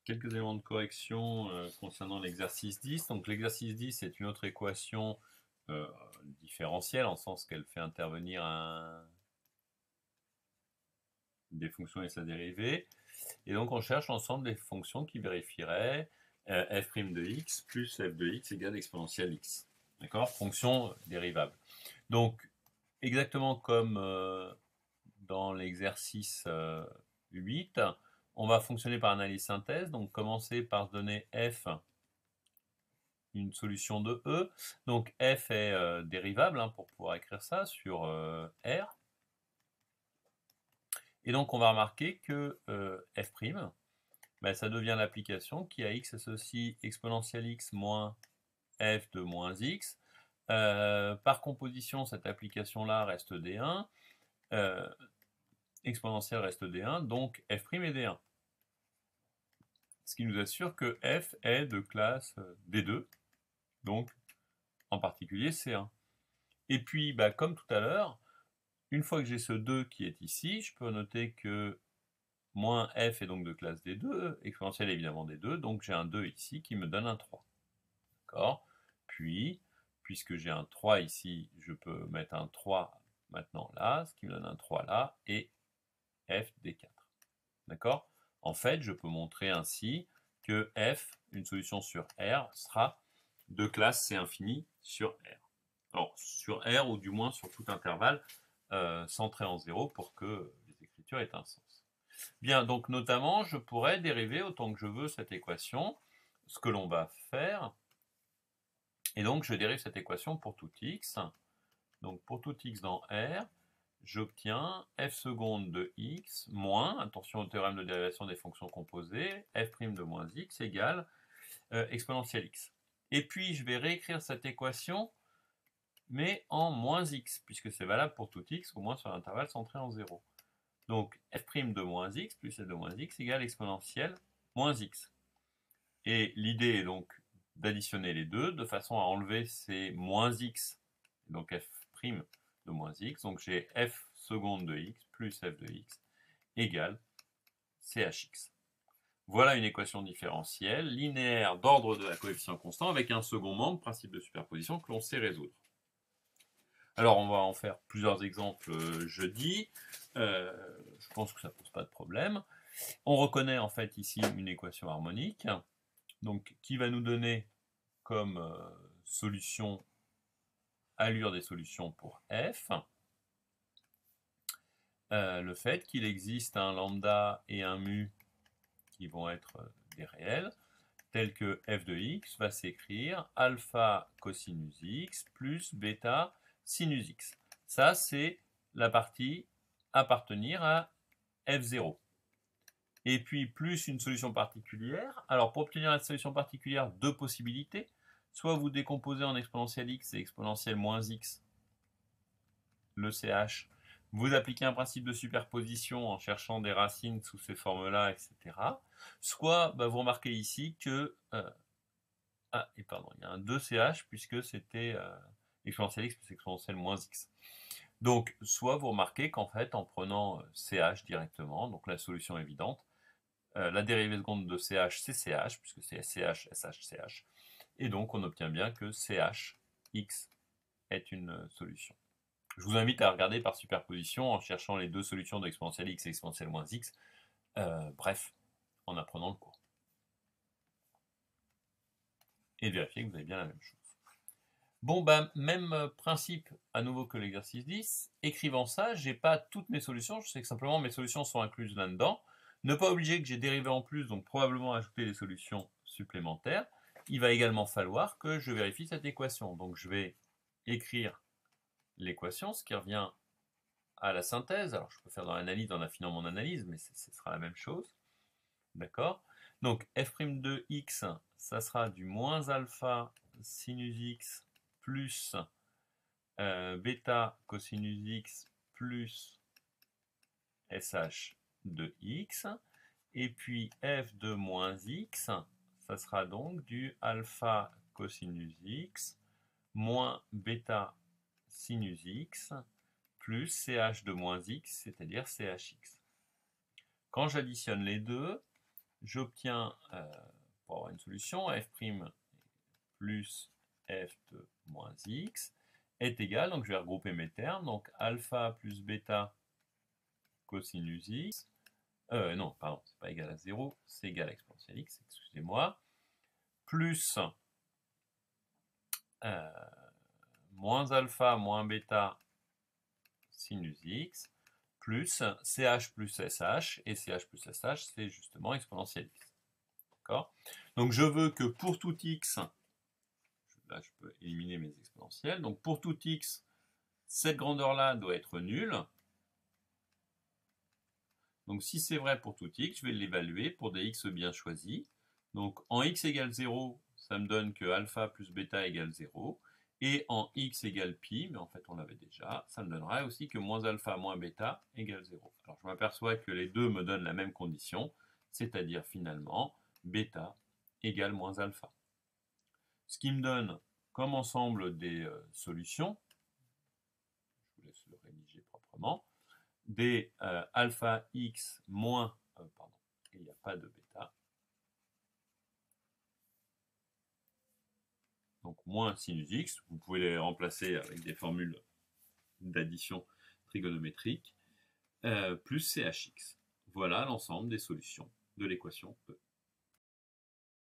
Quelques éléments de correction concernant l'exercice 10. Donc l'exercice 10 est une autre équation différentielle, en sens qu'elle fait intervenir des fonctions et sa dérivée. Et donc on cherche l'ensemble des fonctions qui vérifieraient f' de x plus f de x égale exponentielle x. D'accord? Fonction dérivable. Donc exactement comme dans l'exercice 8, on va fonctionner par analyse synthèse, donc commencer par se donner f, une solution de E. Donc f est dérivable, pour pouvoir écrire ça, sur R. Et donc on va remarquer que f', ça devient l'application qui à x associe exponentielle x moins f de moins x. Par composition, cette application-là reste D1. Exponentielle reste D1, donc f' est D1. Ce qui nous assure que f est de classe D2, donc en particulier C1. Et puis, comme tout à l'heure, une fois que j'ai ce 2 qui est ici, je peux noter que moins f est donc de classe D2, exponentielle évidemment D2, donc j'ai un 2 ici qui me donne un 3. D'accord? Puis, puisque j'ai un 3 ici, je peux mettre un 3 maintenant là, ce qui me donne un 3 là, et f D4. D'accord? En fait, je peux montrer ainsi que f, une solution sur R, sera de classe C infini sur R. Alors, sur R, ou du moins sur tout intervalle, centré en 0 pour que les écritures aient un sens. Bien, donc notamment, je pourrais dériver autant que je veux cette équation, ce que l'on va faire. Et donc, je dérive cette équation pour tout x. Donc, pour tout x dans R, j'obtiens f seconde de x moins, attention au théorème de dérivation des fonctions composées, f' de moins x égale exponentielle x. Et puis, je vais réécrire cette équation, mais en moins x, puisque c'est valable pour tout x, au moins sur l'intervalle centré en 0. Donc, f' de moins x plus f de moins x égale exponentielle moins x. Et l'idée est donc d'additionner les deux, de façon à enlever ces moins x, donc f' de moins x, donc j'ai f seconde de x plus f de x égale chx. Voilà une équation différentielle linéaire d'ordre de la coefficient constant avec un second membre, principe de superposition, que l'on sait résoudre. Alors on va en faire plusieurs exemples jeudi. Je pense que ça ne pose pas de problème. On reconnaît en fait ici une équation harmonique, donc qui va nous donner comme solution allure des solutions pour f, le fait qu'il existe un lambda et un mu qui vont être des réels, tels que f de x va s'écrire alpha cosinus x plus bêta sinus x. Ça, c'est la partie appartenir à f0. Et puis, plus une solution particulière. Alors, pour obtenir la solution particulière, deux possibilités. Soit vous décomposez en exponentielle x et exponentielle moins x le ch. Vous appliquez un principe de superposition en cherchant des racines sous ces formes-là, etc. Soit vous remarquez ici que... il y a un 2ch puisque c'était exponentielle x plus exponentielle moins x. Donc, soit vous remarquez qu'en fait, en prenant ch directement, donc la solution évidente, la dérivée seconde de ch, c'est ch, puisque c'est ch, sh, ch. Et donc, on obtient bien que chx est une solution. Je vous invite à regarder par superposition en cherchant les deux solutions d'exponentielle x et exponentielle moins x. Bref, en apprenant le cours. Et de vérifier que vous avez bien la même chose. Bon, même principe à nouveau que l'exercice 10. Écrivant ça, j'ai pas toutes mes solutions. Je sais que simplement mes solutions sont incluses là-dedans. Ne pas obliger que j'ai dérivé en plus, donc probablement ajouter des solutions supplémentaires. Il va également falloir que je vérifie cette équation. Donc je vais écrire l'équation, ce qui revient à la synthèse. Alors je peux faire dans l'analyse en affinant mon analyse, mais ce sera la même chose. D'accord? Donc f' de x, ça sera du moins alpha sinus x plus bêta cosinus x plus sh de x. Et puis f de moins x, ça sera donc du alpha cosinus x moins bêta sinus x plus ch de moins x, c'est-à-dire chx. Quand j'additionne les deux, j'obtiens, pour avoir une solution, f' plus f de moins x est égal, donc je vais regrouper mes termes, donc alpha plus bêta cosinus x, non, pardon, c'est pas égal à 0, c'est égal à exponentielle x, excusez-moi, plus moins alpha moins bêta sinus x, plus ch plus sh, et ch plus sh, c'est justement exponentielle x. D'accord? Donc je veux que pour tout x, là je peux éliminer mes exponentielles, donc pour tout x, cette grandeur-là doit être nulle. Donc si c'est vrai pour tout x, je vais l'évaluer pour des x bien choisis. Donc en x égale 0, ça me donne que alpha plus bêta égale 0. Et en x égale pi, mais en fait on l'avait déjà, ça me donnerait aussi que moins alpha moins bêta égale 0. Alors je m'aperçois que les deux me donnent la même condition, c'est-à-dire finalement bêta égale moins alpha. Ce qui me donne comme ensemble des solutions, je vous laisse le rédiger proprement, des alpha x moins, pardon, il n'y a pas de bêta, donc moins sinus x, vous pouvez les remplacer avec des formules d'addition trigonométrique, plus chx. Voilà l'ensemble des solutions de l'équation E.